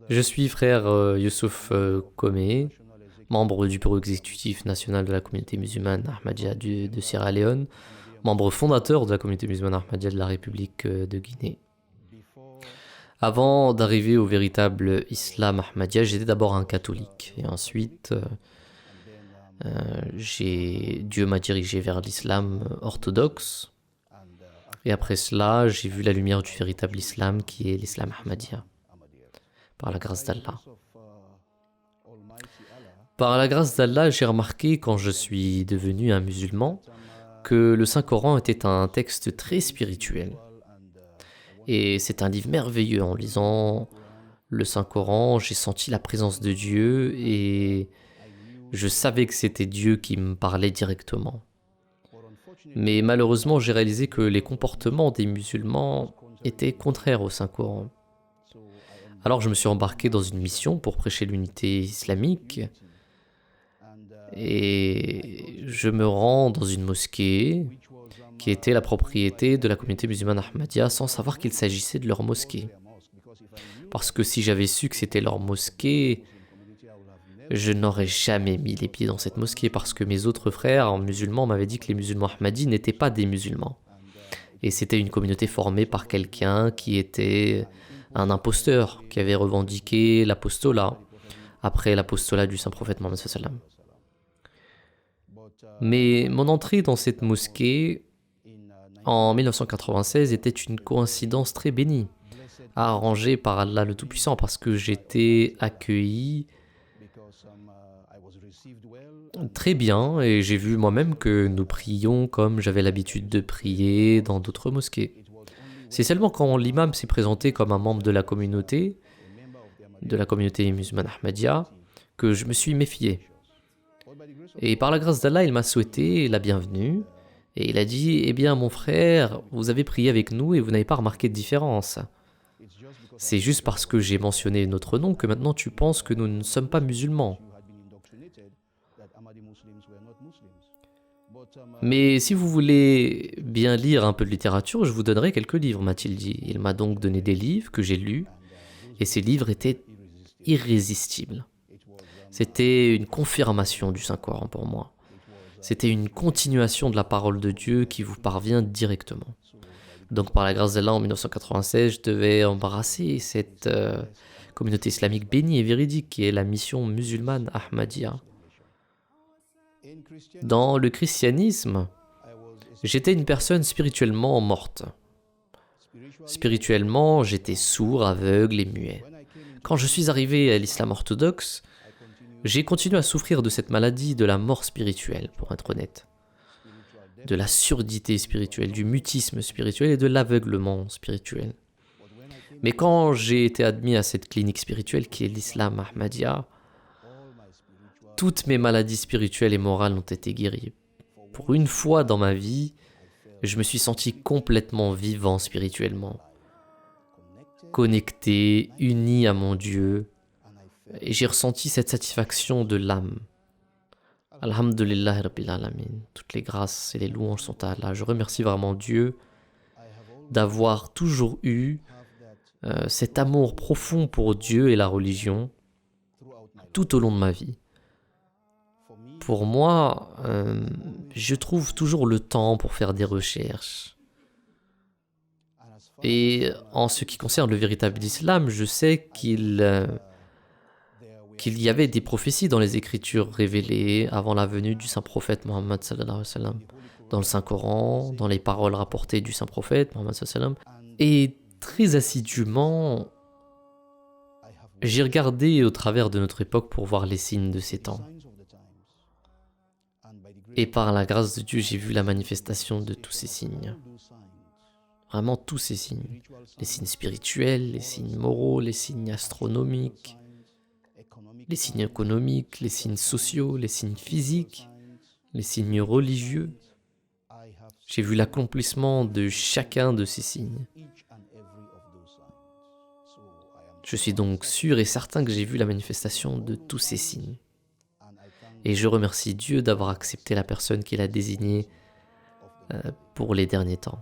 Je suis frère Youssouf Kome, membre du bureau exécutif national de la communauté musulmane Ahmadiyya de Sierra Leone, membre fondateur de la communauté musulmane Ahmadiyya de la République de Guinée. Avant d'arriver au véritable islam Ahmadiyya, j'étais d'abord un catholique. Et ensuite, Dieu m'a dirigé vers l'islam orthodoxe. Et après cela, j'ai vu la lumière du véritable islam qui est l'islam Ahmadiyya, par la grâce d'Allah. Par la grâce d'Allah, j'ai remarqué quand je suis devenu un musulman que le Saint-Coran était un texte très spirituel. Et c'est un livre merveilleux. En lisant le Saint-Coran, j'ai senti la présence de Dieu et je savais que c'était Dieu qui me parlait directement. Mais malheureusement, j'ai réalisé que les comportements des musulmans étaient contraires au Saint-Coran. Alors je me suis embarqué dans une mission pour prêcher l'unité islamique et je me rends dans une mosquée qui était la propriété de la communauté musulmane Ahmadiyya sans savoir qu'il s'agissait de leur mosquée. Parce que si j'avais su que c'était leur mosquée, je n'aurais jamais mis les pieds dans cette mosquée parce que mes autres frères musulmans m'avaient dit que les musulmans Ahmadis n'étaient pas des musulmans. Et c'était une communauté formée par quelqu'un qui était un imposteur, qui avait revendiqué l'apostolat après l'apostolat du saint prophète Mohammed sallallahu alayhi wa sallam. Mais mon entrée dans cette mosquée en 1996 était une coïncidence très bénie, arrangée par Allah le Tout-Puissant parce que j'étais accueilli très bien et j'ai vu moi-même que nous prions comme j'avais l'habitude de prier dans d'autres mosquées. C'est seulement quand l'imam s'est présenté comme un membre de la communauté musulmane Ahmadiyya, que je me suis méfié. Et par la grâce d'Allah, il m'a souhaité la bienvenue et il a dit « Eh bien mon frère, vous avez prié avec nous et vous n'avez pas remarqué de différence. C'est juste parce que j'ai mentionné notre nom que maintenant tu penses que nous ne sommes pas musulmans. Mais si vous voulez bien lire un peu de littérature, je vous donnerai quelques livres, m'a-t-il dit. Il m'a donc donné des livres que j'ai lus, et ces livres étaient irrésistibles. C'était une confirmation du Saint-Coran pour moi. C'était une continuation de la parole de Dieu qui vous parvient directement. Donc par la grâce d'Allah, en 1996, je devais embrasser cette communauté islamique bénie et véridique qui est la mission musulmane Ahmadiyya. Dans le christianisme, j'étais une personne spirituellement morte. Spirituellement, j'étais sourd, aveugle et muet. Quand je suis arrivé à l'islam orthodoxe, j'ai continué à souffrir de cette maladie de la mort spirituelle, pour être honnête. De la surdité spirituelle, du mutisme spirituel et de l'aveuglement spirituel. Mais quand j'ai été admis à cette clinique spirituelle qui est l'islam Ahmadiyya, toutes mes maladies spirituelles et morales ont été guéries. Pour une fois dans ma vie, je me suis senti complètement vivant spirituellement, connecté, uni à mon Dieu, et j'ai ressenti cette satisfaction de l'âme. Alhamdulillah Rabbil Alamin. Toutes les grâces et les louanges sont à Allah. Je remercie vraiment Dieu d'avoir toujours eu cet amour profond pour Dieu et la religion tout au long de ma vie. Pour moi, je trouve toujours le temps pour faire des recherches. Et en ce qui concerne le véritable islam, je sais qu'il y avait des prophéties dans les écritures révélées avant la venue du saint prophète Mohammed sallallahu alayhi wa sallam, dans le Saint-Coran, dans les paroles rapportées du saint prophète Mohammed sallallahu alayhi wa sallam. Et très assidûment, j'ai regardé au travers de notre époque pour voir les signes de ces temps. Et par la grâce de Dieu, j'ai vu la manifestation de tous ces signes. Vraiment tous ces signes. Les signes spirituels, les signes moraux, les signes astronomiques, les signes économiques, les signes sociaux, les signes physiques, les signes religieux. J'ai vu l'accomplissement de chacun de ces signes. Je suis donc sûr et certain que j'ai vu la manifestation de tous ces signes. Et je remercie Dieu d'avoir accepté la personne qu'il a désignée pour les derniers temps.